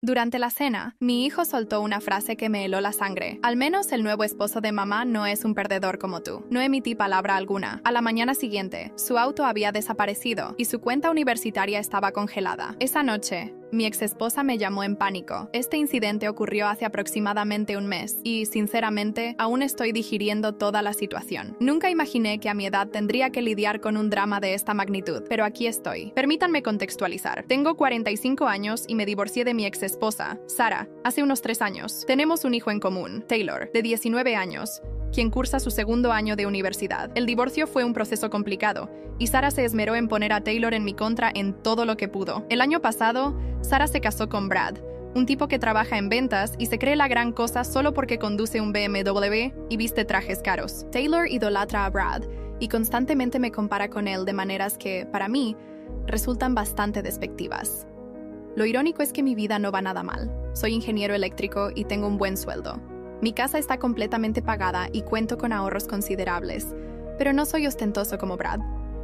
Durante la cena, mi hijo soltó una frase que me heló la sangre. Al menos el nuevo esposo de mamá no es un perdedor como tú. No emití palabra alguna. A la mañana siguiente, su auto había desaparecido y su cuenta universitaria estaba congelada. Esa noche, mi exesposa me llamó en pánico. Este incidente ocurrió hace aproximadamente un mes y, sinceramente, aún estoy digiriendo toda la situación. Nunca imaginé que a mi edad tendría que lidiar con un drama de esta magnitud, pero aquí estoy. Permítanme contextualizar. Tengo 45 años y me divorcié de mi exesposa, Sara, hace unos 3 años. Tenemos un hijo en común, Taylor, de 19 años, quien cursa su segundo año de universidad. El divorcio fue un proceso complicado, y Sara se esmeró en poner a Taylor en mi contra en todo lo que pudo. El año pasado, Sara se casó con Brad, un tipo que trabaja en ventas y se cree la gran cosa solo porque conduce un BMW y viste trajes caros. Taylor idolatra a Brad y constantemente me compara con él de maneras que, para mí, resultan bastante despectivas. Lo irónico es que mi vida no va nada mal. Soy ingeniero eléctrico y tengo un buen sueldo. Mi casa está completamente pagada y cuento con ahorros considerables, pero no soy ostentoso como Brad.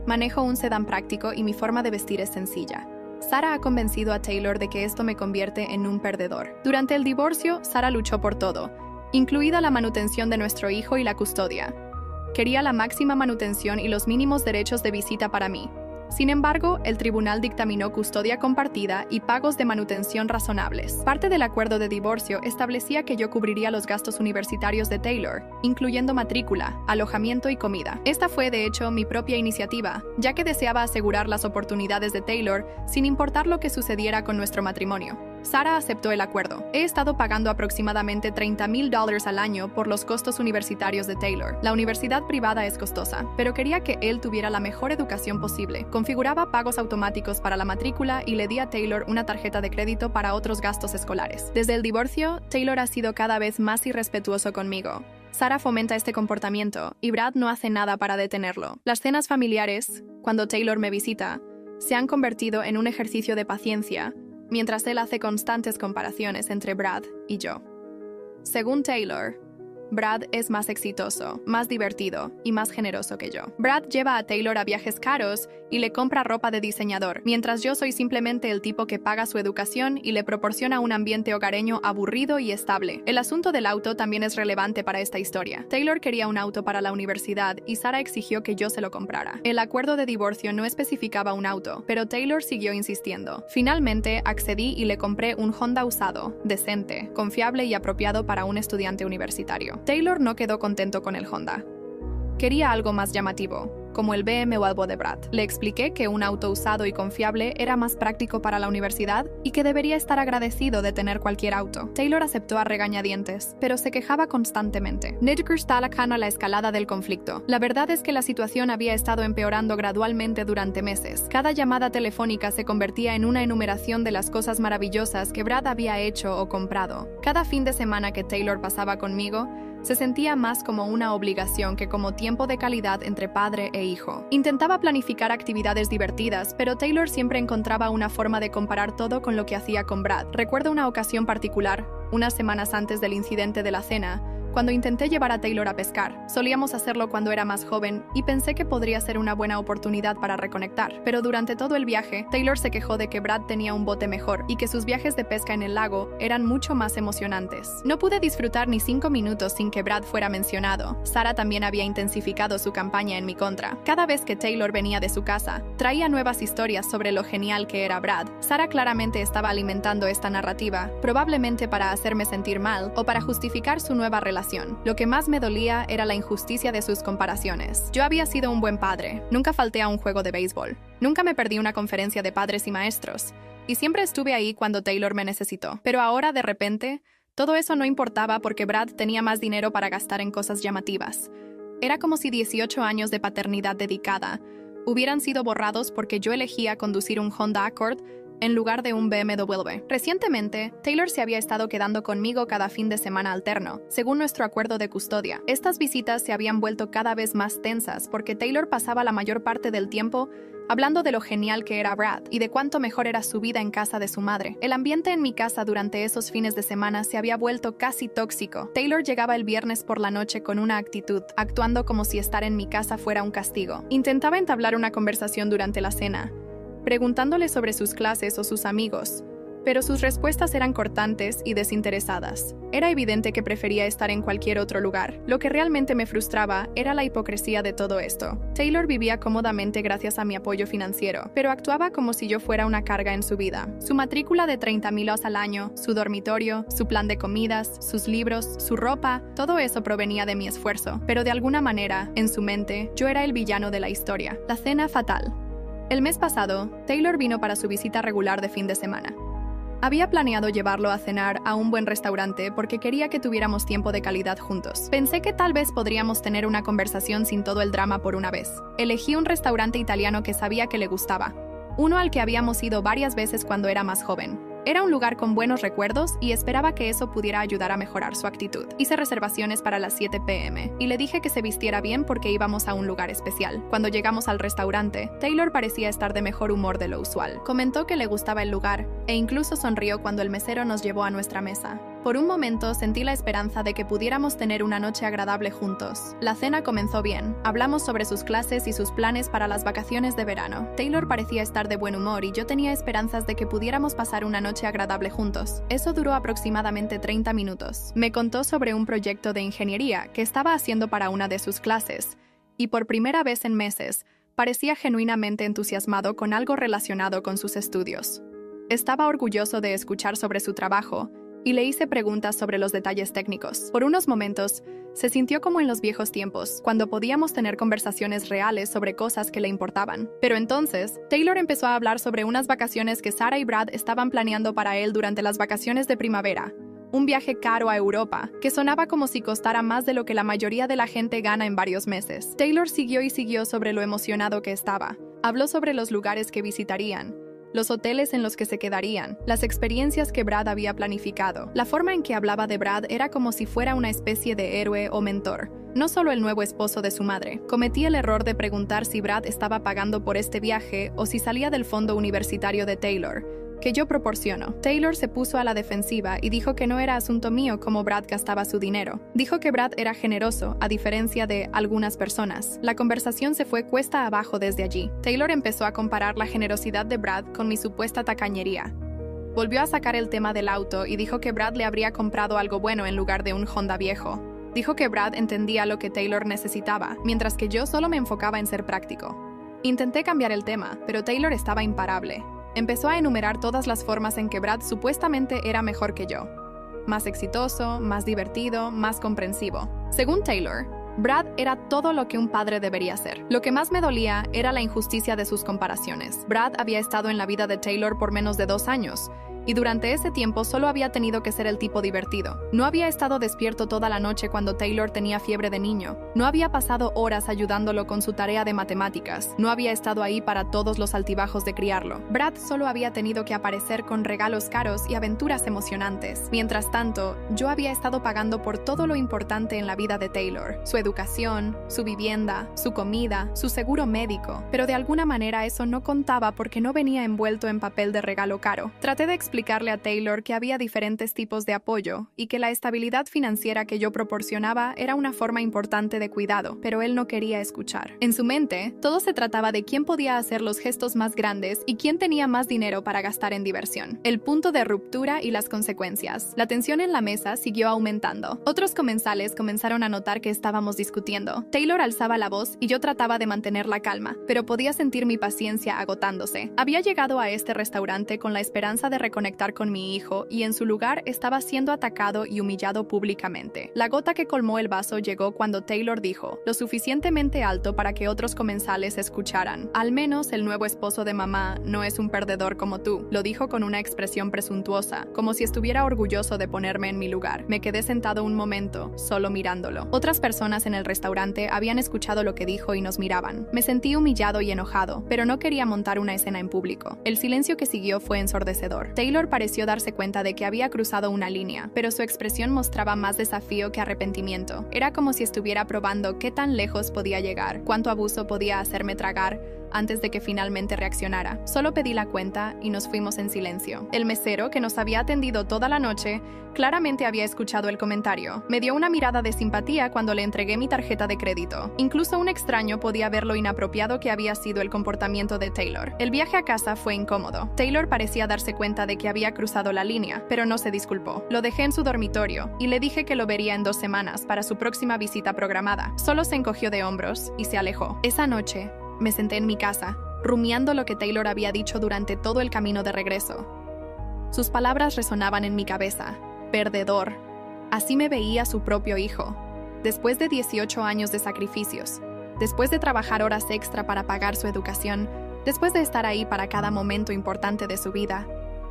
Manejo un sedán práctico y mi forma de vestir es sencilla. Sara ha convencido a Taylor de que esto me convierte en un perdedor. Durante el divorcio, Sara luchó por todo, incluida la manutención de nuestro hijo y la custodia. Quería la máxima manutención y los mínimos derechos de visita para mí. Sin embargo, el tribunal dictaminó custodia compartida y pagos de manutención razonables. Parte del acuerdo de divorcio establecía que yo cubriría los gastos universitarios de Taylor, incluyendo matrícula, alojamiento y comida. Esta fue, de hecho, mi propia iniciativa, ya que deseaba asegurar las oportunidades de Taylor sin importar lo que sucediera con nuestro matrimonio. Sara aceptó el acuerdo. He estado pagando aproximadamente $30,000 al año por los costos universitarios de Taylor. La universidad privada es costosa, pero quería que él tuviera la mejor educación posible. Configuraba pagos automáticos para la matrícula y le di a Taylor una tarjeta de crédito para otros gastos escolares. Desde el divorcio, Taylor ha sido cada vez más irrespetuoso conmigo. Sara fomenta este comportamiento y Brad no hace nada para detenerlo. Las cenas familiares, cuando Taylor me visita, se han convertido en un ejercicio de paciencia, mientras él hace constantes comparaciones entre Brad y yo. Según Taylor, Brad es más exitoso, más divertido y más generoso que yo. Brad lleva a Taylor a viajes caros y le compra ropa de diseñador, mientras yo soy simplemente el tipo que paga su educación y le proporciona un ambiente hogareño aburrido y estable. El asunto del auto también es relevante para esta historia. Taylor quería un auto para la universidad y Sara exigió que yo se lo comprara. El acuerdo de divorcio no especificaba un auto, pero Taylor siguió insistiendo. Finalmente, accedí y le compré un Honda usado, decente, confiable y apropiado para un estudiante universitario. Taylor no quedó contento con el Honda. Quería algo más llamativo, como el BMW de Brad. Le expliqué que un auto usado y confiable era más práctico para la universidad y que debería estar agradecido de tener cualquier auto. Taylor aceptó a regañadientes, pero se quejaba constantemente. Nedger está lejano a la escalada del conflicto. La verdad es que la situación había estado empeorando gradualmente durante meses. Cada llamada telefónica se convertía en una enumeración de las cosas maravillosas que Brad había hecho o comprado. Cada fin de semana que Taylor pasaba conmigo, se sentía más como una obligación que como tiempo de calidad entre padre e hijo. Intentaba planificar actividades divertidas, pero Taylor siempre encontraba una forma de comparar todo con lo que hacía con Brad. Recuerdo una ocasión particular, unas semanas antes del incidente de la cena, cuando intenté llevar a Taylor a pescar. Solíamos hacerlo cuando era más joven y pensé que podría ser una buena oportunidad para reconectar. Pero durante todo el viaje, Taylor se quejó de que Brad tenía un bote mejor y que sus viajes de pesca en el lago eran mucho más emocionantes. No pude disfrutar ni 5 minutos sin que Brad fuera mencionado. Sara también había intensificado su campaña en mi contra. Cada vez que Taylor venía de su casa, traía nuevas historias sobre lo genial que era Brad. Sara claramente estaba alimentando esta narrativa, probablemente para hacerme sentir mal o para justificar su nueva relación. Lo que más me dolía era la injusticia de sus comparaciones. Yo había sido un buen padre, nunca falté a un juego de béisbol, nunca me perdí una conferencia de padres y maestros, y siempre estuve ahí cuando Taylor me necesitó. Pero ahora, de repente, todo eso no importaba porque Brad tenía más dinero para gastar en cosas llamativas. Era como si 18 años de paternidad dedicada hubieran sido borrados porque yo elegía conducir un Honda Accord en lugar de un BMW. Recientemente, Taylor se había estado quedando conmigo cada fin de semana alterno, según nuestro acuerdo de custodia. Estas visitas se habían vuelto cada vez más tensas porque Taylor pasaba la mayor parte del tiempo hablando de lo genial que era Brad y de cuánto mejor era su vida en casa de su madre. El ambiente en mi casa durante esos fines de semana se había vuelto casi tóxico. Taylor llegaba el viernes por la noche con una actitud, actuando como si estar en mi casa fuera un castigo. Intentaba entablar una conversación durante la cena, preguntándole sobre sus clases o sus amigos, pero sus respuestas eran cortantes y desinteresadas. Era evidente que prefería estar en cualquier otro lugar. Lo que realmente me frustraba era la hipocresía de todo esto. Taylor vivía cómodamente gracias a mi apoyo financiero, pero actuaba como si yo fuera una carga en su vida. Su matrícula de $30,000 al año, su dormitorio, su plan de comidas, sus libros, su ropa, todo eso provenía de mi esfuerzo, pero de alguna manera, en su mente, yo era el villano de la historia. La cena fatal. El mes pasado, Taylor vino para su visita regular de fin de semana. Había planeado llevarlo a cenar a un buen restaurante porque quería que tuviéramos tiempo de calidad juntos. Pensé que tal vez podríamos tener una conversación sin todo el drama por una vez. Elegí un restaurante italiano que sabía que le gustaba, uno al que habíamos ido varias veces cuando era más joven. Era un lugar con buenos recuerdos y esperaba que eso pudiera ayudar a mejorar su actitud. Hice reservaciones para las 7 p.m. y le dije que se vistiera bien porque íbamos a un lugar especial. Cuando llegamos al restaurante, Taylor parecía estar de mejor humor de lo usual. Comentó que le gustaba el lugar e incluso sonrió cuando el mesero nos llevó a nuestra mesa. Por un momento sentí la esperanza de que pudiéramos tener una noche agradable juntos. La cena comenzó bien. Hablamos sobre sus clases y sus planes para las vacaciones de verano. Taylor parecía estar de buen humor y yo tenía esperanzas de que pudiéramos pasar una noche agradable juntos. Eso duró aproximadamente 30 minutos. Me contó sobre un proyecto de ingeniería que estaba haciendo para una de sus clases, y por primera vez en meses, parecía genuinamente entusiasmado con algo relacionado con sus estudios. Estaba orgulloso de escuchar sobre su trabajo, y le hice preguntas sobre los detalles técnicos. Por unos momentos, se sintió como en los viejos tiempos, cuando podíamos tener conversaciones reales sobre cosas que le importaban. Pero entonces, Taylor empezó a hablar sobre unas vacaciones que Sarah y Brad estaban planeando para él durante las vacaciones de primavera. Un viaje caro a Europa, que sonaba como si costara más de lo que la mayoría de la gente gana en varios meses. Taylor siguió y siguió sobre lo emocionado que estaba. Habló sobre los lugares que visitarían, los hoteles en los que se quedarían, las experiencias que Brad había planificado. La forma en que hablaba de Brad era como si fuera una especie de héroe o mentor, no solo el nuevo esposo de su madre. Cometí el error de preguntar si Brad estaba pagando por este viaje o si salía del fondo universitario de Taylor, que yo proporciono. Taylor se puso a la defensiva y dijo que no era asunto mío cómo Brad gastaba su dinero. Dijo que Brad era generoso, a diferencia de algunas personas. La conversación se fue cuesta abajo desde allí. Taylor empezó a comparar la generosidad de Brad con mi supuesta tacañería. Volvió a sacar el tema del auto y dijo que Brad le habría comprado algo bueno en lugar de un Honda viejo. Dijo que Brad entendía lo que Taylor necesitaba, mientras que yo solo me enfocaba en ser práctico. Intenté cambiar el tema, pero Taylor estaba imparable. Empezó a enumerar todas las formas en que Brad supuestamente era mejor que yo. Más exitoso, más divertido, más comprensivo. Según Taylor, Brad era todo lo que un padre debería ser. Lo que más me dolía era la injusticia de sus comparaciones. Brad había estado en la vida de Taylor por menos de 2 años, y durante ese tiempo solo había tenido que ser el tipo divertido. No había estado despierto toda la noche cuando Taylor tenía fiebre de niño. No había pasado horas ayudándolo con su tarea de matemáticas. No había estado ahí para todos los altibajos de criarlo. Brad solo había tenido que aparecer con regalos caros y aventuras emocionantes. Mientras tanto, yo había estado pagando por todo lo importante en la vida de Taylor: su educación, su vivienda, su comida, su seguro médico. Pero de alguna manera eso no contaba porque no venía envuelto en papel de regalo caro. Traté de explicarle a Taylor que había diferentes tipos de apoyo y que la estabilidad financiera que yo proporcionaba era una forma importante de cuidado, pero él no quería escuchar. En su mente, todo se trataba de quién podía hacer los gestos más grandes y quién tenía más dinero para gastar en diversión. El punto de ruptura y las consecuencias. La tensión en la mesa siguió aumentando. Otros comensales comenzaron a notar que estábamos discutiendo. Taylor alzaba la voz y yo trataba de mantener la calma, pero podía sentir mi paciencia agotándose. Había llegado a este restaurante con la esperanza de reconectar con mi hijo y en su lugar estaba siendo atacado y humillado públicamente. La gota que colmó el vaso llegó cuando Taylor dijo, lo suficientemente alto para que otros comensales escucharan: al menos el nuevo esposo de mamá no es un perdedor como tú. Lo dijo con una expresión presuntuosa, como si estuviera orgulloso de ponerme en mi lugar. Me quedé sentado un momento, solo mirándolo. Otras personas en el restaurante habían escuchado lo que dijo y nos miraban. Me sentí humillado y enojado, pero no quería montar una escena en público. El silencio que siguió fue ensordecedor. Taylor pareció darse cuenta de que había cruzado una línea, pero su expresión mostraba más desafío que arrepentimiento. Era como si estuviera probando qué tan lejos podía llegar, cuánto abuso podía hacerme tragar, antes de que finalmente reaccionara. Solo pedí la cuenta y nos fuimos en silencio. El mesero, que nos había atendido toda la noche, claramente había escuchado el comentario. Me dio una mirada de simpatía cuando le entregué mi tarjeta de crédito. Incluso un extraño podía ver lo inapropiado que había sido el comportamiento de Taylor. El viaje a casa fue incómodo. Taylor parecía darse cuenta de que había cruzado la línea, pero no se disculpó. Lo dejé en su dormitorio y le dije que lo vería en 2 semanas para su próxima visita programada. Solo se encogió de hombros y se alejó. Esa noche, me senté en mi casa, rumiando lo que Taylor había dicho durante todo el camino de regreso. Sus palabras resonaban en mi cabeza. Perdedor. Así me veía su propio hijo. Después de 18 años de sacrificios, después de trabajar horas extra para pagar su educación, después de estar ahí para cada momento importante de su vida,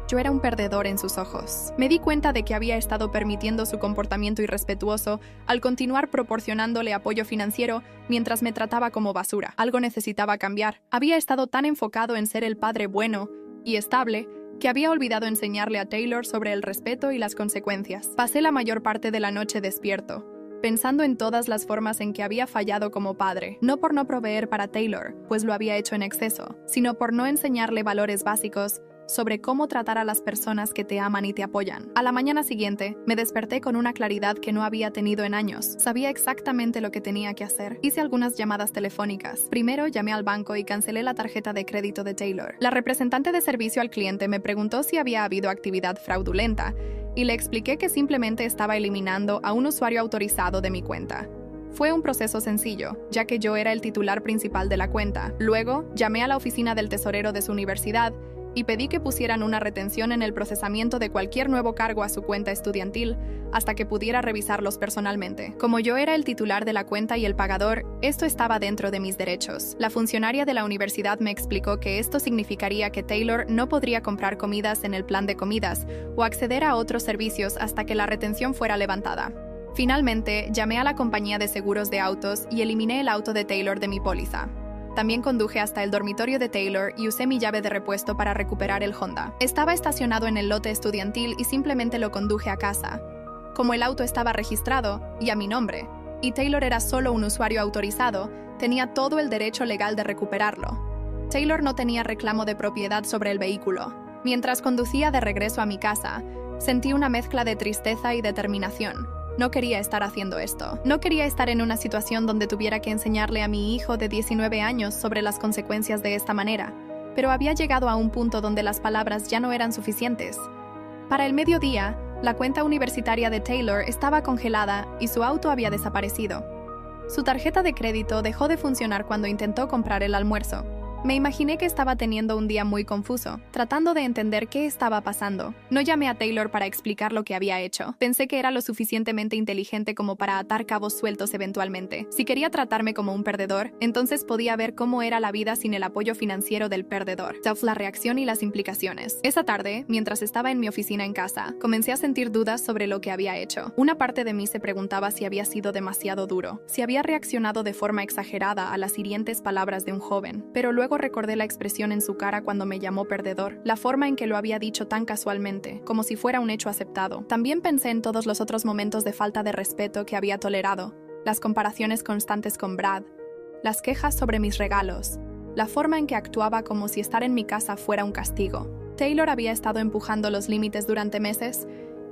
yo era un perdedor en sus ojos. Me di cuenta de que había estado permitiendo su comportamiento irrespetuoso al continuar proporcionándole apoyo financiero mientras me trataba como basura. Algo necesitaba cambiar. Había estado tan enfocado en ser el padre bueno y estable que había olvidado enseñarle a Taylor sobre el respeto y las consecuencias. Pasé la mayor parte de la noche despierto, pensando en todas las formas en que había fallado como padre, no por no proveer para Taylor, pues lo había hecho en exceso, sino por no enseñarle valores básicos sobre cómo tratar a las personas que te aman y te apoyan. A la mañana siguiente, me desperté con una claridad que no había tenido en años. Sabía exactamente lo que tenía que hacer. Hice algunas llamadas telefónicas. Primero llamé al banco y cancelé la tarjeta de crédito de Taylor. La representante de servicio al cliente me preguntó si había habido actividad fraudulenta y le expliqué que simplemente estaba eliminando a un usuario autorizado de mi cuenta. Fue un proceso sencillo, ya que yo era el titular principal de la cuenta. Luego, llamé a la oficina del tesorero de su universidad y pedí que pusieran una retención en el procesamiento de cualquier nuevo cargo a su cuenta estudiantil hasta que pudiera revisarlos personalmente. Como yo era el titular de la cuenta y el pagador, esto estaba dentro de mis derechos. La funcionaria de la universidad me explicó que esto significaría que Taylor no podría comprar comidas en el plan de comidas o acceder a otros servicios hasta que la retención fuera levantada. Finalmente, llamé a la compañía de seguros de autos y eliminé el auto de Taylor de mi póliza. También conduje hasta el dormitorio de Taylor y usé mi llave de repuesto para recuperar el Honda. Estaba estacionado en el lote estudiantil y simplemente lo conduje a casa. Como el auto estaba registrado y a mi nombre, y Taylor era solo un usuario autorizado, tenía todo el derecho legal de recuperarlo. Taylor no tenía reclamo de propiedad sobre el vehículo. Mientras conducía de regreso a mi casa, sentí una mezcla de tristeza y determinación. No quería estar haciendo esto. No quería estar en una situación donde tuviera que enseñarle a mi hijo de 19 años sobre las consecuencias de esta manera, pero había llegado a un punto donde las palabras ya no eran suficientes. Para el mediodía, la cuenta universitaria de Taylor estaba congelada y su auto había desaparecido. Su tarjeta de crédito dejó de funcionar cuando intentó comprar el almuerzo. Me imaginé que estaba teniendo un día muy confuso, tratando de entender qué estaba pasando. No llamé a Taylor para explicar lo que había hecho. Pensé que era lo suficientemente inteligente como para atar cabos sueltos eventualmente. Si quería tratarme como un perdedor, entonces podía ver cómo era la vida sin el apoyo financiero del perdedor. La reacción y las implicaciones. Esa tarde, mientras estaba en mi oficina en casa, comencé a sentir dudas sobre lo que había hecho. Una parte de mí se preguntaba si había sido demasiado duro, si había reaccionado de forma exagerada a las hirientes palabras de un joven, pero luego recordé la expresión en su cara cuando me llamó perdedor, la forma en que lo había dicho tan casualmente, como si fuera un hecho aceptado. También pensé en todos los otros momentos de falta de respeto que había tolerado, las comparaciones constantes con Brad, las quejas sobre mis regalos, la forma en que actuaba como si estar en mi casa fuera un castigo. Taylor había estado empujando los límites durante meses,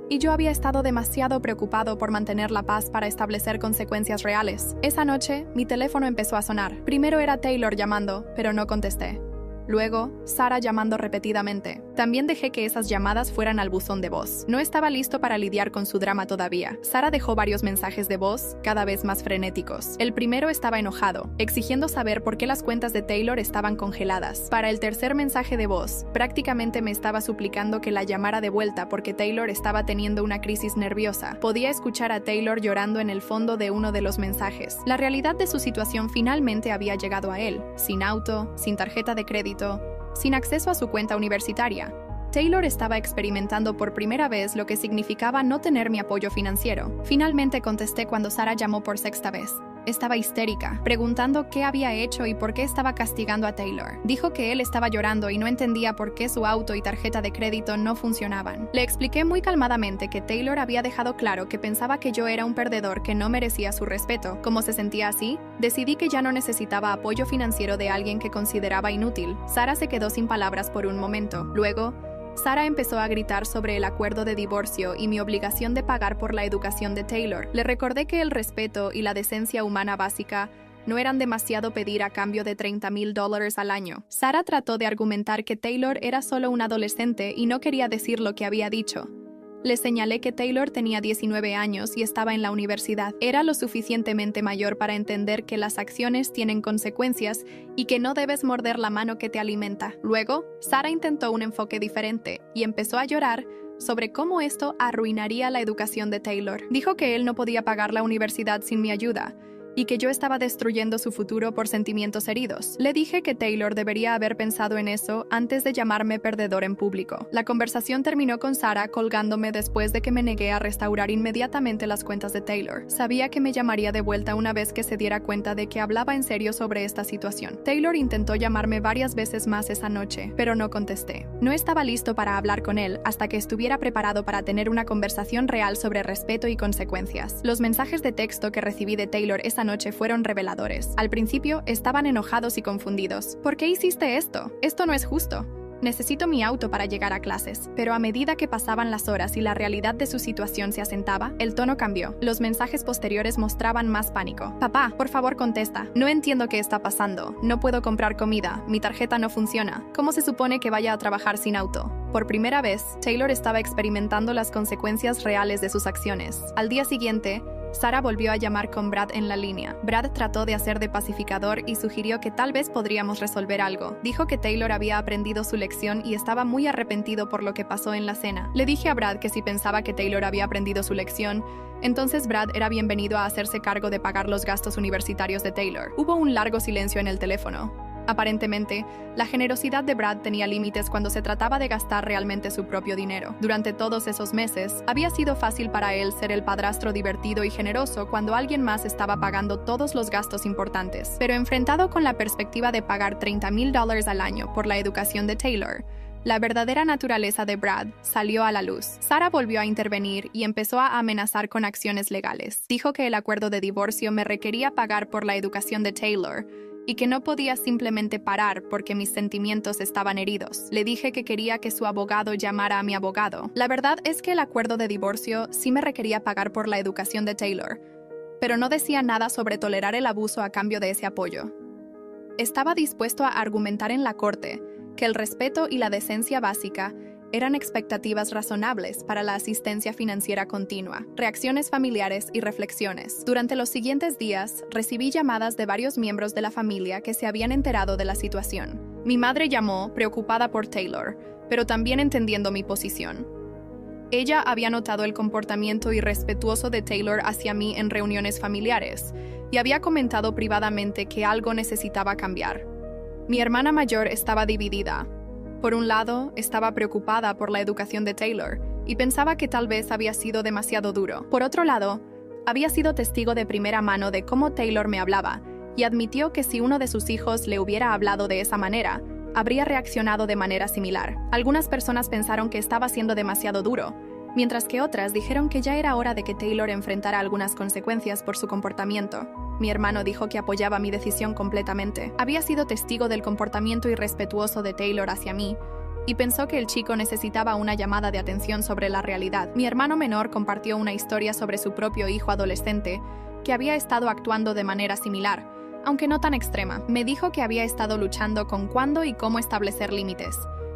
y yo había estado demasiado preocupado por mantener la paz para establecer consecuencias reales. Esa noche, mi teléfono empezó a sonar. Primero era Taylor llamando, pero no contesté. Luego, Sara llamando repetidamente. También dejé que esas llamadas fueran al buzón de voz. No estaba listo para lidiar con su drama todavía. Sara dejó varios mensajes de voz, cada vez más frenéticos. El primero estaba enojado, exigiendo saber por qué las cuentas de Taylor estaban congeladas. Para el tercer mensaje de voz, prácticamente me estaba suplicando que la llamara de vuelta porque Taylor estaba teniendo una crisis nerviosa. Podía escuchar a Taylor llorando en el fondo de uno de los mensajes. La realidad de su situación finalmente había llegado a él, sin auto, sin tarjeta de crédito, sin acceso a su cuenta universitaria. Taylor estaba experimentando por primera vez lo que significaba no tener mi apoyo financiero. Finalmente contesté cuando Sara llamó por sexta vez. Estaba histérica, preguntando qué había hecho y por qué estaba castigando a Taylor. Dijo que él estaba llorando y no entendía por qué su auto y tarjeta de crédito no funcionaban. Le expliqué muy calmadamente que Taylor había dejado claro que pensaba que yo era un perdedor que no merecía su respeto. Como se sentía así, decidí que ya no necesitaba apoyo financiero de alguien que consideraba inútil. Sara se quedó sin palabras por un momento. Luego, Sara empezó a gritar sobre el acuerdo de divorcio y mi obligación de pagar por la educación de Taylor. Le recordé que el respeto y la decencia humana básica no eran demasiado pedir a cambio de $30,000 al año. Sara trató de argumentar que Taylor era solo un adolescente y no quería decir lo que había dicho. Le señalé que Taylor tenía 19 años y estaba en la universidad. Era lo suficientemente mayor para entender que las acciones tienen consecuencias y que no debes morder la mano que te alimenta. Luego, Sara intentó un enfoque diferente y empezó a llorar sobre cómo esto arruinaría la educación de Taylor. Dijo que él no podía pagar la universidad sin mi ayuda y que yo estaba destruyendo su futuro por sentimientos heridos. Le dije que Taylor debería haber pensado en eso antes de llamarme perdedor en público. La conversación terminó con Sara colgándome después de que me negué a restaurar inmediatamente las cuentas de Taylor. Sabía que me llamaría de vuelta una vez que se diera cuenta de que hablaba en serio sobre esta situación. Taylor intentó llamarme varias veces más esa noche, pero no contesté. No estaba listo para hablar con él hasta que estuviera preparado para tener una conversación real sobre respeto y consecuencias. Los mensajes de texto que recibí de Taylor esa noche fueron reveladores. Al principio, estaban enojados y confundidos. ¿Por qué hiciste esto? Esto no es justo. Necesito mi auto para llegar a clases. Pero a medida que pasaban las horas y la realidad de su situación se asentaba, el tono cambió. Los mensajes posteriores mostraban más pánico. Papá, por favor contesta. No entiendo qué está pasando. No puedo comprar comida. Mi tarjeta no funciona. ¿Cómo se supone que vaya a trabajar sin auto? Por primera vez, Taylor estaba experimentando las consecuencias reales de sus acciones. Al día siguiente, Sara volvió a llamar con Brad en la línea. Brad trató de hacer de pacificador y sugirió que tal vez podríamos resolver algo. Dijo que Taylor había aprendido su lección y estaba muy arrepentido por lo que pasó en la cena. Le dije a Brad que si pensaba que Taylor había aprendido su lección, entonces Brad era bienvenido a hacerse cargo de pagar los gastos universitarios de Taylor. Hubo un largo silencio en el teléfono. Aparentemente, la generosidad de Brad tenía límites cuando se trataba de gastar realmente su propio dinero. Durante todos esos meses, había sido fácil para él ser el padrastro divertido y generoso cuando alguien más estaba pagando todos los gastos importantes. Pero enfrentado con la perspectiva de pagar $30,000 al año por la educación de Taylor, la verdadera naturaleza de Brad salió a la luz. Sara volvió a intervenir y empezó a amenazar con acciones legales. Dijo que el acuerdo de divorcio me requería pagar por la educación de Taylor y que no podía simplemente parar porque mis sentimientos estaban heridos. Le dije que quería que su abogado llamara a mi abogado. La verdad es que el acuerdo de divorcio sí me requería pagar por la educación de Taylor, pero no decía nada sobre tolerar el abuso a cambio de ese apoyo. Estaba dispuesto a argumentar en la corte que el respeto y la decencia básica eran expectativas razonables para la asistencia financiera continua, reacciones familiares y reflexiones. Durante los siguientes días, recibí llamadas de varios miembros de la familia que se habían enterado de la situación. Mi madre llamó, preocupada por Taylor, pero también entendiendo mi posición. Ella había notado el comportamiento irrespetuoso de Taylor hacia mí en reuniones familiares y había comentado privadamente que algo necesitaba cambiar. Mi hermana mayor estaba dividida. Por un lado, estaba preocupada por la educación de Taylor y pensaba que tal vez había sido demasiado duro. Por otro lado, había sido testigo de primera mano de cómo Taylor me hablaba y admitió que si uno de sus hijos le hubiera hablado de esa manera, habría reaccionado de manera similar. Algunas personas pensaron que estaba siendo demasiado duro, mientras que otras dijeron que ya era hora de que Taylor enfrentara algunas consecuencias por su comportamiento. Mi hermano dijo que apoyaba mi decisión completamente. Había sido testigo del comportamiento irrespetuoso de Taylor hacia mí y pensó que el chico necesitaba una llamada de atención sobre la realidad. Mi hermano menor compartió una historia sobre su propio hijo adolescente que había estado actuando de manera similar, aunque no tan extrema. Me dijo que había estado luchando con cuándo y cómo establecer límites,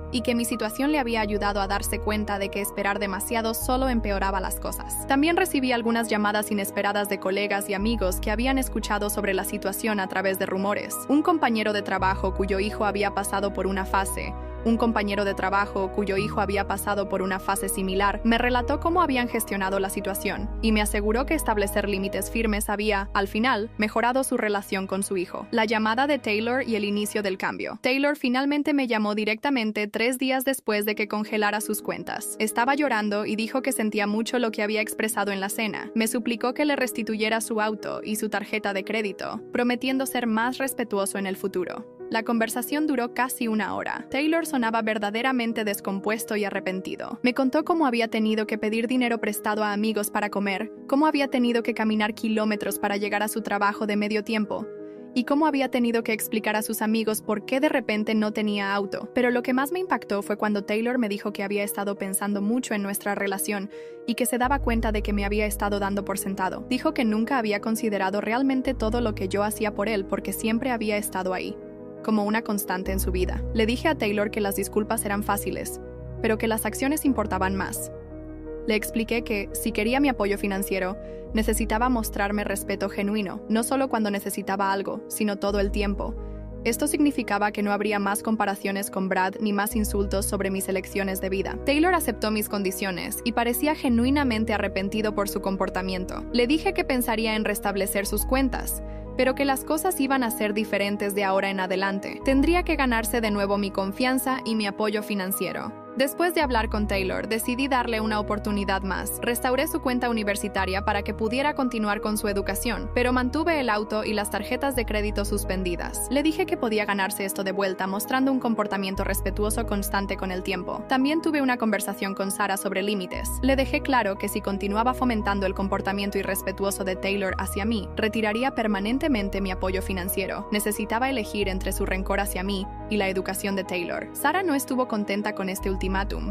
y que mi situación le había ayudado a darse cuenta de que esperar demasiado solo empeoraba las cosas. También recibí algunas llamadas inesperadas de colegas y amigos que habían escuchado sobre la situación a través de rumores. Un compañero de trabajo cuyo hijo había pasado por una fase, Un compañero de trabajo, cuyo hijo había pasado por una fase similar, me relató cómo habían gestionado la situación y me aseguró que establecer límites firmes había, al final, mejorado su relación con su hijo. La llamada de Taylor y el inicio del cambio. Taylor finalmente me llamó directamente 3 días después de que congelara sus cuentas. Estaba llorando y dijo que sentía mucho lo que había expresado en la cena. Me suplicó que le restituyera su auto y su tarjeta de crédito, prometiendo ser más respetuoso en el futuro. La conversación duró casi 1 hora. Taylor sonaba verdaderamente descompuesto y arrepentido. Me contó cómo había tenido que pedir dinero prestado a amigos para comer, cómo había tenido que caminar kilómetros para llegar a su trabajo de medio tiempo, y cómo había tenido que explicar a sus amigos por qué de repente no tenía auto. Pero lo que más me impactó fue cuando Taylor me dijo que había estado pensando mucho en nuestra relación y que se daba cuenta de que me había estado dando por sentado. Dijo que nunca había considerado realmente todo lo que yo hacía por él porque siempre había estado ahí, como una constante en su vida. Le dije a Taylor que las disculpas eran fáciles, pero que las acciones importaban más. Le expliqué que, si quería mi apoyo financiero, necesitaba mostrarme respeto genuino, no solo cuando necesitaba algo, sino todo el tiempo. Esto significaba que no habría más comparaciones con Brad ni más insultos sobre mis elecciones de vida. Taylor aceptó mis condiciones y parecía genuinamente arrepentido por su comportamiento. Le dije que pensaría en restablecer sus cuentas, pero que las cosas iban a ser diferentes de ahora en adelante. Tendría que ganarse de nuevo mi confianza y mi apoyo financiero. Después de hablar con Taylor, decidí darle una oportunidad más. Restauré su cuenta universitaria para que pudiera continuar con su educación, pero mantuve el auto y las tarjetas de crédito suspendidas. Le dije que podía ganarse esto de vuelta mostrando un comportamiento respetuoso constante con el tiempo. También tuve una conversación con Sarah sobre límites. Le dejé claro que si continuaba fomentando el comportamiento irrespetuoso de Taylor hacia mí, retiraría permanentemente mi apoyo financiero. Necesitaba elegir entre su rencor hacia mí y la educación de Taylor. Sarah no estuvo contenta con este ultimátum,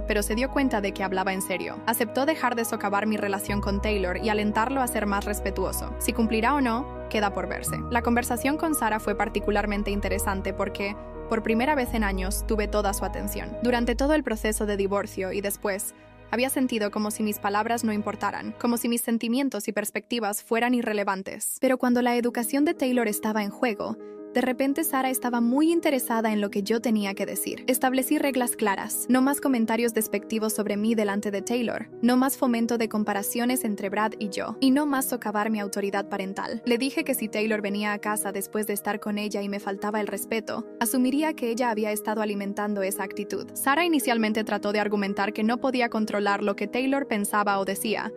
pero se dio cuenta de que hablaba en serio. Aceptó dejar de socavar mi relación con Taylor y alentarlo a ser más respetuoso. Si cumplirá o no, queda por verse. La conversación con Sarah fue particularmente interesante porque, por primera vez en años, tuve toda su atención. Durante todo el proceso de divorcio y después, había sentido como si mis palabras no importaran, como si mis sentimientos y perspectivas fueran irrelevantes. Pero cuando la educación de Taylor estaba en juego, de repente Sarah estaba muy interesada en lo que yo tenía que decir. Establecí reglas claras, no más comentarios despectivos sobre mí delante de Taylor, no más fomento de comparaciones entre Brad y yo, y no más socavar mi autoridad parental. Le dije que si Taylor venía a casa después de estar con ella y me faltaba el respeto, asumiría que ella había estado alimentando esa actitud. Sarah inicialmente trató de argumentar que no podía controlar lo que Taylor pensaba o decía,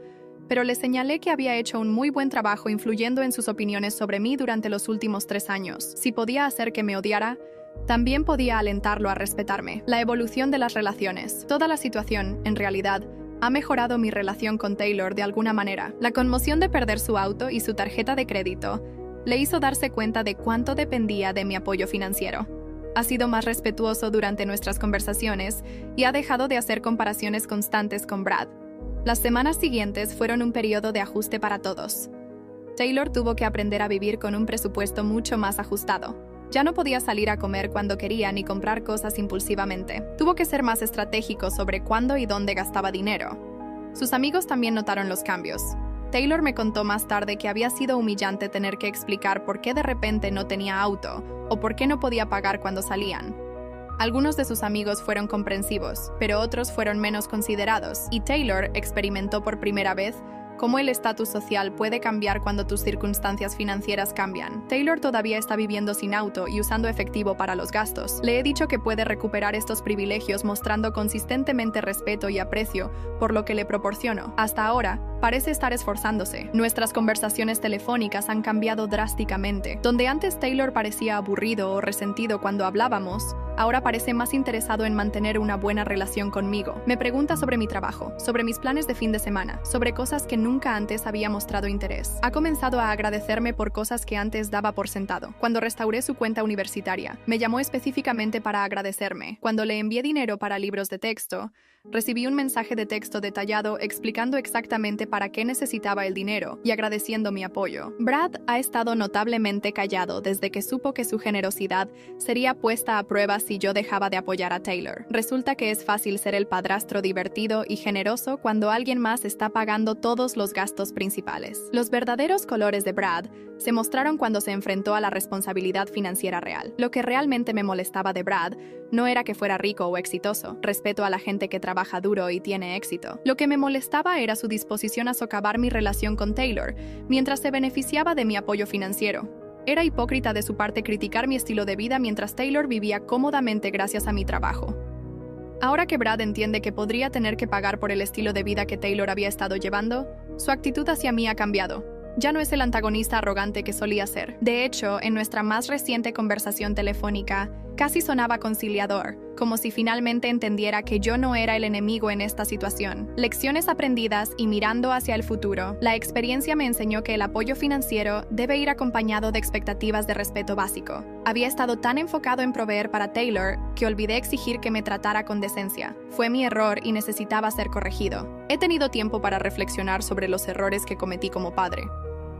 pero le señalé que había hecho un muy buen trabajo influyendo en sus opiniones sobre mí durante los últimos 3 años. Si podía hacer que me odiara, también podía alentarlo a respetarme. La evolución de las relaciones. Toda la situación, en realidad, ha mejorado mi relación con Taylor de alguna manera. La conmoción de perder su auto y su tarjeta de crédito le hizo darse cuenta de cuánto dependía de mi apoyo financiero. Ha sido más respetuoso durante nuestras conversaciones y ha dejado de hacer comparaciones constantes con Brad. Las semanas siguientes fueron un periodo de ajuste para todos. Taylor tuvo que aprender a vivir con un presupuesto mucho más ajustado. Ya no podía salir a comer cuando quería ni comprar cosas impulsivamente. Tuvo que ser más estratégico sobre cuándo y dónde gastaba dinero. Sus amigos también notaron los cambios. Taylor me contó más tarde que había sido humillante tener que explicar por qué de repente no tenía auto o por qué no podía pagar cuando salían. Algunos de sus amigos fueron comprensivos, pero otros fueron menos considerados, y Taylor experimentó por primera vez cómo el estatus social puede cambiar cuando tus circunstancias financieras cambian. Taylor todavía está viviendo sin auto y usando efectivo para los gastos. Le he dicho que puede recuperar estos privilegios mostrando consistentemente respeto y aprecio por lo que le proporciono. Hasta ahora, parece estar esforzándose. Nuestras conversaciones telefónicas han cambiado drásticamente. Donde antes Taylor parecía aburrido o resentido cuando hablábamos, ahora parece más interesado en mantener una buena relación conmigo. Me pregunta sobre mi trabajo, sobre mis planes de fin de semana, sobre cosas que nunca antes había mostrado interés. Ha comenzado a agradecerme por cosas que antes daba por sentado. Cuando restauré su cuenta universitaria, me llamó específicamente para agradecerme. Cuando le envié dinero para libros de texto, recibí un mensaje de texto detallado explicando exactamente para qué necesitaba el dinero y agradeciendo mi apoyo. Brad ha estado notablemente callado desde que supo que su generosidad sería puesta a prueba si yo dejaba de apoyar a Taylor. Resulta que es fácil ser el padrastro divertido y generoso cuando alguien más está pagando todos los gastos principales. Los verdaderos colores de Brad se mostraron cuando se enfrentó a la responsabilidad financiera real. Lo que realmente me molestaba de Brad no era que fuera rico o exitoso. Respeto a la gente que trabaja duro y tiene éxito. Lo que me molestaba era su disposición a socavar mi relación con Taylor, mientras se beneficiaba de mi apoyo financiero. Era hipócrita de su parte criticar mi estilo de vida mientras Taylor vivía cómodamente gracias a mi trabajo. Ahora que Brad entiende que podría tener que pagar por el estilo de vida que Taylor había estado llevando, su actitud hacia mí ha cambiado. Ya no es el antagonista arrogante que solía ser. De hecho, en nuestra más reciente conversación telefónica, casi sonaba conciliador, como si finalmente entendiera que yo no era el enemigo en esta situación. Lecciones aprendidas y mirando hacia el futuro, la experiencia me enseñó que el apoyo financiero debe ir acompañado de expectativas de respeto básico. Había estado tan enfocado en proveer para Taylor que olvidé exigir que me tratara con decencia. Fue mi error y necesitaba ser corregido. He tenido tiempo para reflexionar sobre los errores que cometí como padre.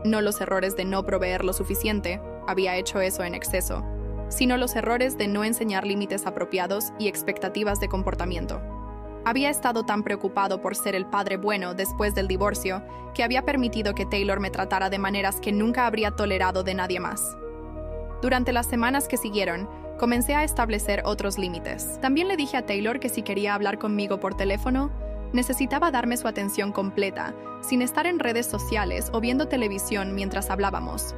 No los errores de no proveer lo suficiente, había hecho eso en exceso, sino los errores de no enseñar límites apropiados y expectativas de comportamiento. Había estado tan preocupado por ser el padre bueno después del divorcio que había permitido que Taylor me tratara de maneras que nunca habría tolerado de nadie más. Durante las semanas que siguieron, comencé a establecer otros límites. También le dije a Taylor que si quería hablar conmigo por teléfono, necesitaba darme su atención completa, sin estar en redes sociales o viendo televisión mientras hablábamos.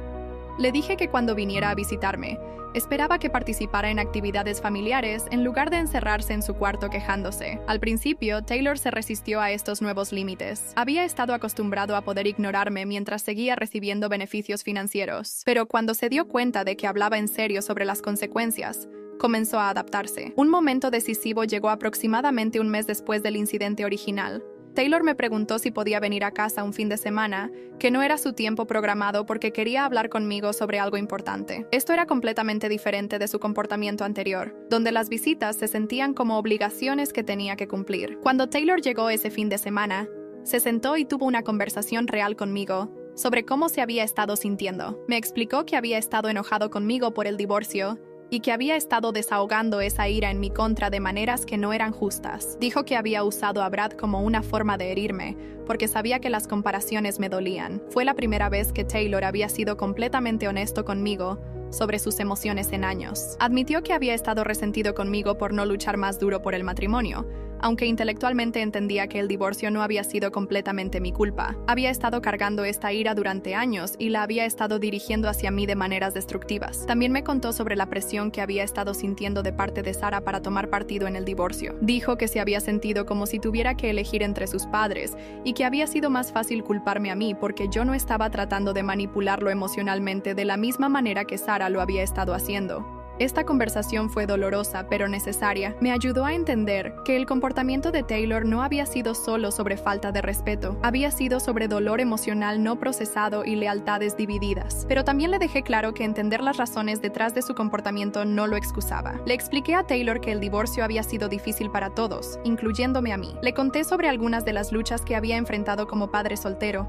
Le dije que cuando viniera a visitarme, esperaba que participara en actividades familiares en lugar de encerrarse en su cuarto quejándose. Al principio, Taylor se resistió a estos nuevos límites. Había estado acostumbrado a poder ignorarme mientras seguía recibiendo beneficios financieros. Pero cuando se dio cuenta de que hablaba en serio sobre las consecuencias, comenzó a adaptarse. Un momento decisivo llegó aproximadamente un mes después del incidente original. Taylor me preguntó si podía venir a casa un fin de semana, que no era su tiempo programado porque quería hablar conmigo sobre algo importante. Esto era completamente diferente de su comportamiento anterior, donde las visitas se sentían como obligaciones que tenía que cumplir. Cuando Taylor llegó ese fin de semana, se sentó y tuvo una conversación real conmigo sobre cómo se había estado sintiendo. Me explicó que había estado enojado conmigo por el divorcio y que había estado desahogando esa ira en mi contra de maneras que no eran justas. Dijo que había usado a Brad como una forma de herirme, porque sabía que las comparaciones me dolían. Fue la primera vez que Taylor había sido completamente honesto conmigo sobre sus emociones en años. Admitió que había estado resentido conmigo por no luchar más duro por el matrimonio, aunque intelectualmente entendía que el divorcio no había sido completamente mi culpa. Había estado cargando esta ira durante años y la había estado dirigiendo hacia mí de maneras destructivas. También me contó sobre la presión que había estado sintiendo de parte de Sarah para tomar partido en el divorcio. Dijo que se había sentido como si tuviera que elegir entre sus padres y que había sido más fácil culparme a mí porque yo no estaba tratando de manipularlo emocionalmente de la misma manera que Sarah lo había estado haciendo. Esta conversación fue dolorosa pero necesaria. Me ayudó a entender que el comportamiento de Taylor no había sido solo sobre falta de respeto, había sido sobre dolor emocional no procesado y lealtades divididas. Pero también le dejé claro que entender las razones detrás de su comportamiento no lo excusaba. Le expliqué a Taylor que el divorcio había sido difícil para todos, incluyéndome a mí. Le conté sobre algunas de las luchas que había enfrentado como padre soltero,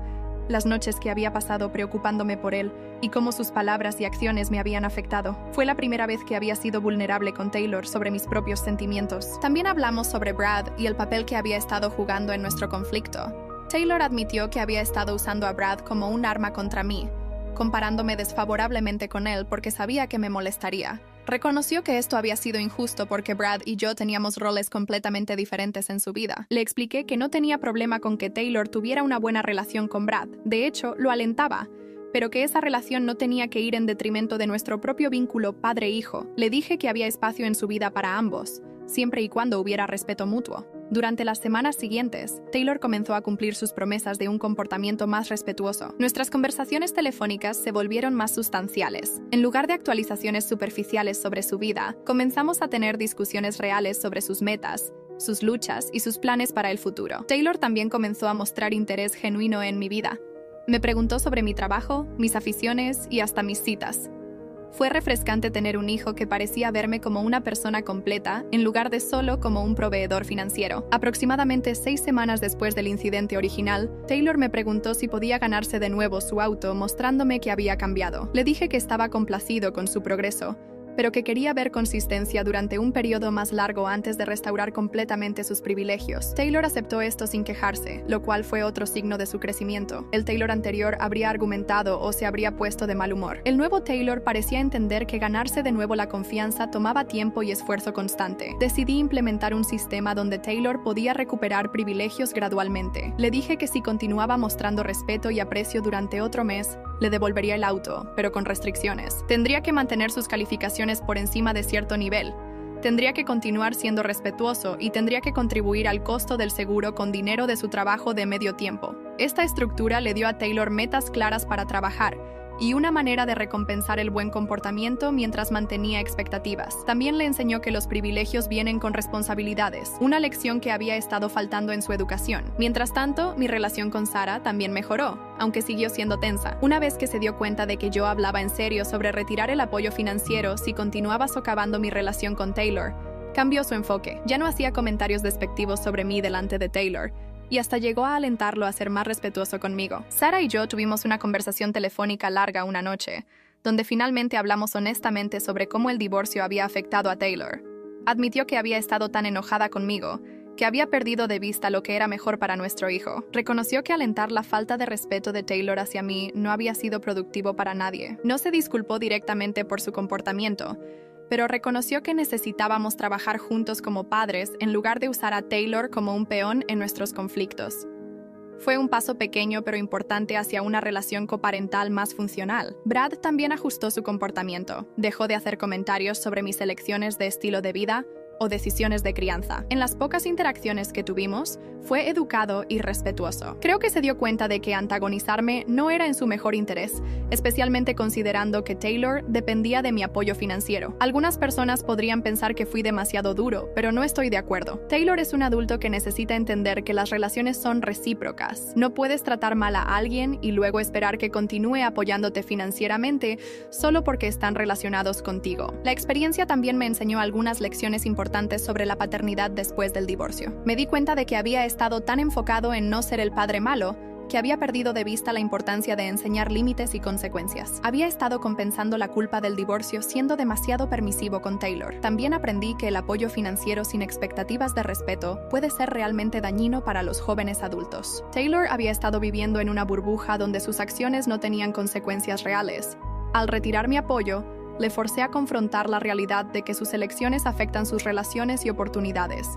las noches que había pasado preocupándome por él y cómo sus palabras y acciones me habían afectado. Fue la primera vez que había sido vulnerable con Taylor sobre mis propios sentimientos. También hablamos sobre Brad y el papel que había estado jugando en nuestro conflicto. Taylor admitió que había estado usando a Brad como un arma contra mí, comparándome desfavorablemente con él porque sabía que me molestaría. Reconoció que esto había sido injusto porque Brad y yo teníamos roles completamente diferentes en su vida. Le expliqué que no tenía problema con que Taylor tuviera una buena relación con Brad. De hecho, lo alentaba, pero que esa relación no tenía que ir en detrimento de nuestro propio vínculo padre-hijo. Le dije que había espacio en su vida para ambos, siempre y cuando hubiera respeto mutuo. Durante las semanas siguientes, Taylor comenzó a cumplir sus promesas de un comportamiento más respetuoso. Nuestras conversaciones telefónicas se volvieron más sustanciales. En lugar de actualizaciones superficiales sobre su vida, comenzamos a tener discusiones reales sobre sus metas, sus luchas y sus planes para el futuro. Taylor también comenzó a mostrar interés genuino en mi vida. Me preguntó sobre mi trabajo, mis aficiones y hasta mis citas. Fue refrescante tener un hijo que parecía verme como una persona completa, en lugar de solo como un proveedor financiero. Aproximadamente 6 semanas después del incidente original, Taylor me preguntó si podía ganarse de nuevo su auto, mostrándome que había cambiado. Le dije que estaba complacido con su progreso, pero que quería ver consistencia durante un periodo más largo antes de restaurar completamente sus privilegios. Taylor aceptó esto sin quejarse, lo cual fue otro signo de su crecimiento. El Taylor anterior habría argumentado o se habría puesto de mal humor. El nuevo Taylor parecía entender que ganarse de nuevo la confianza tomaba tiempo y esfuerzo constante. Decidí implementar un sistema donde Taylor podía recuperar privilegios gradualmente. Le dije que si continuaba mostrando respeto y aprecio durante otro mes, le devolvería el auto, pero con restricciones. Tendría que mantener sus calificaciones por encima de cierto nivel. Tendría que continuar siendo respetuoso y tendría que contribuir al costo del seguro con dinero de su trabajo de medio tiempo. Esta estructura le dio a Taylor metas claras para trabajar y una manera de recompensar el buen comportamiento mientras mantenía expectativas. También le enseñó que los privilegios vienen con responsabilidades, una lección que había estado faltando en su educación. Mientras tanto, mi relación con Sarah también mejoró, aunque siguió siendo tensa. Una vez que se dio cuenta de que yo hablaba en serio sobre retirar el apoyo financiero si continuaba socavando mi relación con Taylor, cambió su enfoque. Ya no hacía comentarios despectivos sobre mí delante de Taylor, y hasta llegó a alentarlo a ser más respetuoso conmigo. Sarah y yo tuvimos una conversación telefónica larga una noche, donde finalmente hablamos honestamente sobre cómo el divorcio había afectado a Taylor. Admitió que había estado tan enojada conmigo, que había perdido de vista lo que era mejor para nuestro hijo. Reconoció que alentar la falta de respeto de Taylor hacia mí no había sido productivo para nadie. No se disculpó directamente por su comportamiento, pero reconoció que necesitábamos trabajar juntos como padres en lugar de usar a Taylor como un peón en nuestros conflictos. Fue un paso pequeño pero importante hacia una relación coparental más funcional. Brad también ajustó su comportamiento. Dejó de hacer comentarios sobre mis elecciones de estilo de vida o decisiones de crianza. En las pocas interacciones que tuvimos, fue educado y respetuoso. Creo que se dio cuenta de que antagonizarme no era en su mejor interés, especialmente considerando que Taylor dependía de mi apoyo financiero. Algunas personas podrían pensar que fui demasiado duro, pero no estoy de acuerdo. Taylor es un adulto que necesita entender que las relaciones son recíprocas. No puedes tratar mal a alguien y luego esperar que continúe apoyándote financieramente solo porque están relacionados contigo. La experiencia también me enseñó algunas lecciones importantes sobre la paternidad después del divorcio. Me di cuenta de que había estado tan enfocado en no ser el padre malo, que había perdido de vista la importancia de enseñar límites y consecuencias. Había estado compensando la culpa del divorcio siendo demasiado permisivo con Taylor. También aprendí que el apoyo financiero sin expectativas de respeto puede ser realmente dañino para los jóvenes adultos. Taylor había estado viviendo en una burbuja donde sus acciones no tenían consecuencias reales. Al retirar mi apoyo, le forcé a confrontar la realidad de que sus elecciones afectan sus relaciones y oportunidades.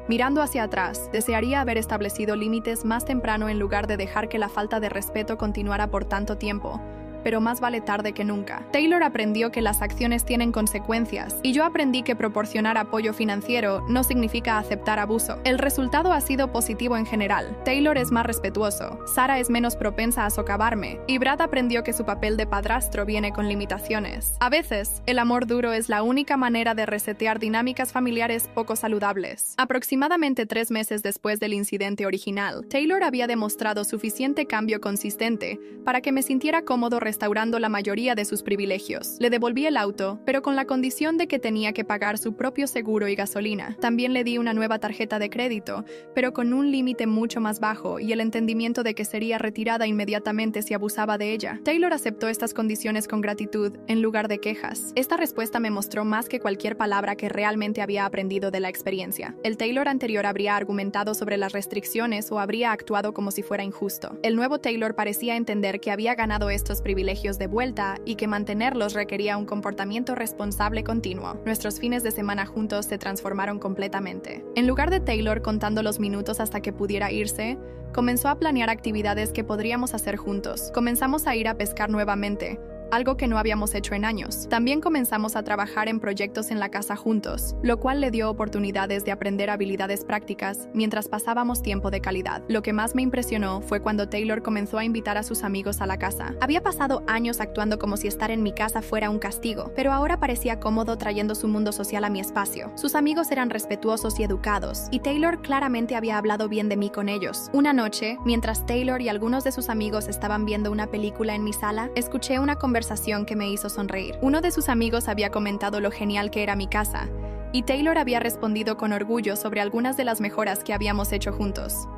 Mirando hacia atrás, desearía haber establecido límites más temprano en lugar de dejar que la falta de respeto continuara por tanto tiempo, pero más vale tarde que nunca. Taylor aprendió que las acciones tienen consecuencias, y yo aprendí que proporcionar apoyo financiero no significa aceptar abuso. El resultado ha sido positivo en general. Taylor es más respetuoso, Sarah es menos propensa a socavarme, y Brad aprendió que su papel de padrastro viene con limitaciones. A veces, el amor duro es la única manera de resetear dinámicas familiares poco saludables. Aproximadamente 3 meses después del incidente original, Taylor había demostrado suficiente cambio consistente para que me sintiera cómodo restaurando la mayoría de sus privilegios. Le devolví el auto, pero con la condición de que tenía que pagar su propio seguro y gasolina. También le di una nueva tarjeta de crédito, pero con un límite mucho más bajo y el entendimiento de que sería retirada inmediatamente si abusaba de ella. Taylor aceptó estas condiciones con gratitud, en lugar de quejas. Esta respuesta me mostró más que cualquier palabra que realmente había aprendido de la experiencia. El Taylor anterior habría argumentado sobre las restricciones o habría actuado como si fuera injusto. El nuevo Taylor parecía entender que había ganado estos privilegios de vuelta y que mantenerlos requería un comportamiento responsable continuo. Nuestros fines de semana juntos se transformaron completamente. En lugar de Taylor contando los minutos hasta que pudiera irse, comenzó a planear actividades que podríamos hacer juntos. Comenzamos a ir a pescar nuevamente, algo que no habíamos hecho en años. También comenzamos a trabajar en proyectos en la casa juntos, lo cual le dio oportunidades de aprender habilidades prácticas mientras pasábamos tiempo de calidad. Lo que más me impresionó fue cuando Taylor comenzó a invitar a sus amigos a la casa. Había pasado años actuando como si estar en mi casa fuera un castigo, pero ahora parecía cómodo trayendo su mundo social a mi espacio. Sus amigos eran respetuosos y educados, y Taylor claramente había hablado bien de mí con ellos. Una noche, mientras Taylor y algunos de sus amigos estaban viendo una película en mi sala, escuché una conversación conversación que me hizo sonreír. Uno de sus amigos había comentado lo genial que era mi casa, y Taylor había respondido con orgullo sobre algunas de las mejoras que habíamos hecho juntos.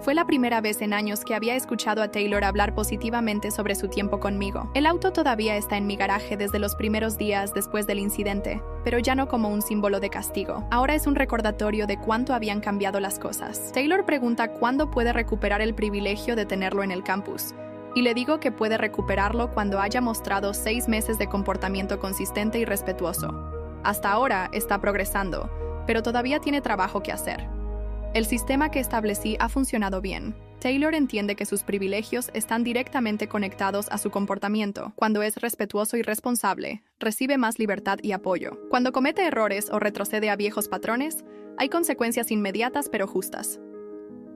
Fue la primera vez en años que había escuchado a Taylor hablar positivamente sobre su tiempo conmigo. El auto todavía está en mi garaje desde los primeros días después del incidente, pero ya no como un símbolo de castigo. Ahora es un recordatorio de cuánto habían cambiado las cosas. Taylor pregunta cuándo puede recuperar el privilegio de tenerlo en el campus, y le digo que puede recuperarlo cuando haya mostrado 6 meses de comportamiento consistente y respetuoso. Hasta ahora está progresando, pero todavía tiene trabajo que hacer. El sistema que establecí ha funcionado bien. Taylor entiende que sus privilegios están directamente conectados a su comportamiento. Cuando es respetuoso y responsable, recibe más libertad y apoyo. Cuando comete errores o retrocede a viejos patrones, hay consecuencias inmediatas pero justas.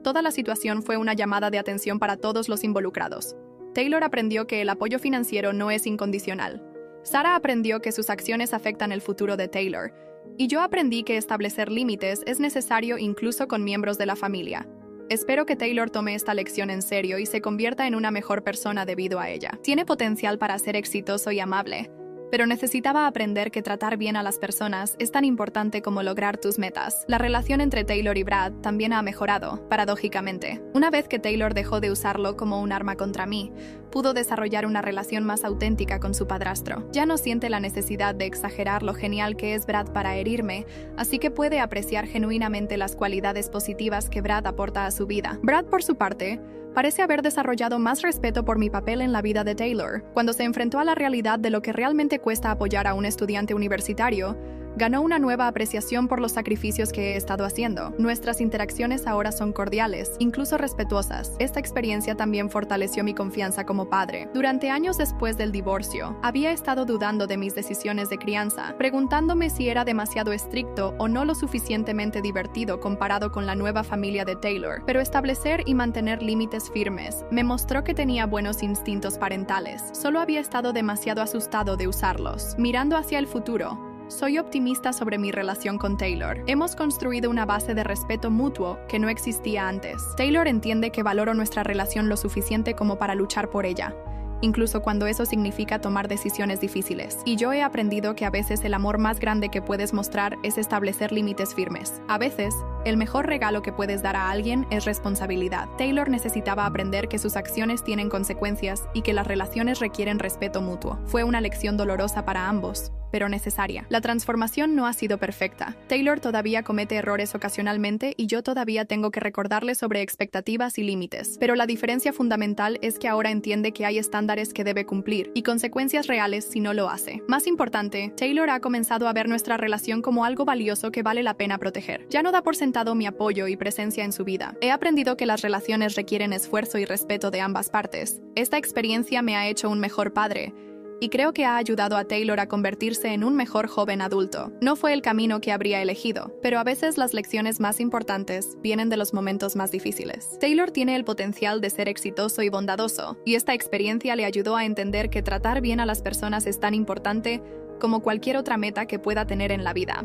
Toda la situación fue una llamada de atención para todos los involucrados. Taylor aprendió que el apoyo financiero no es incondicional. Sarah aprendió que sus acciones afectan el futuro de Taylor, y yo aprendí que establecer límites es necesario incluso con miembros de la familia. Espero que Taylor tome esta lección en serio y se convierta en una mejor persona debido a ella. Tiene potencial para ser exitoso y amable, pero necesitaba aprender que tratar bien a las personas es tan importante como lograr tus metas. La relación entre Taylor y Brad también ha mejorado, paradójicamente. Una vez que Taylor dejó de usarlo como un arma contra mí, pudo desarrollar una relación más auténtica con su padrastro. Ya no siente la necesidad de exagerar lo genial que es Brad para herirme, así que puede apreciar genuinamente las cualidades positivas que Brad aporta a su vida. Brad, por su parte, parece haber desarrollado más respeto por mi papel en la vida de Taylor. Cuando se enfrentó a la realidad de lo que realmente cuesta apoyar a un estudiante universitario, ganó una nueva apreciación por los sacrificios que he estado haciendo. Nuestras interacciones ahora son cordiales, incluso respetuosas. Esta experiencia también fortaleció mi confianza como padre. Durante años después del divorcio, había estado dudando de mis decisiones de crianza, preguntándome si era demasiado estricto o no lo suficientemente divertido comparado con la nueva familia de Taylor. Pero establecer y mantener límites firmes me mostró que tenía buenos instintos parentales. Solo había estado demasiado asustado de usarlos. Mirando hacia el futuro, soy optimista sobre mi relación con Taylor. Hemos construido una base de respeto mutuo que no existía antes. Taylor entiende que valoro nuestra relación lo suficiente como para luchar por ella, incluso cuando eso significa tomar decisiones difíciles. Y yo he aprendido que a veces el amor más grande que puedes mostrar es establecer límites firmes. A veces, el mejor regalo que puedes dar a alguien es responsabilidad. Taylor necesitaba aprender que sus acciones tienen consecuencias y que las relaciones requieren respeto mutuo. Fue una lección dolorosa para ambos, pero necesaria. La transformación no ha sido perfecta. Taylor todavía comete errores ocasionalmente y yo todavía tengo que recordarle sobre expectativas y límites. Pero la diferencia fundamental es que ahora entiende que hay estándares que debe cumplir y consecuencias reales si no lo hace. Más importante, Taylor ha comenzado a ver nuestra relación como algo valioso que vale la pena proteger. Ya no da por sentado mi apoyo y presencia en su vida. He aprendido que las relaciones requieren esfuerzo y respeto de ambas partes. Esta experiencia me ha hecho un mejor padre, y creo que ha ayudado a Taylor a convertirse en un mejor joven adulto. No fue el camino que habría elegido, pero a veces las lecciones más importantes vienen de los momentos más difíciles. Taylor tiene el potencial de ser exitoso y bondadoso, y esta experiencia le ayudó a entender que tratar bien a las personas es tan importante como cualquier otra meta que pueda tener en la vida.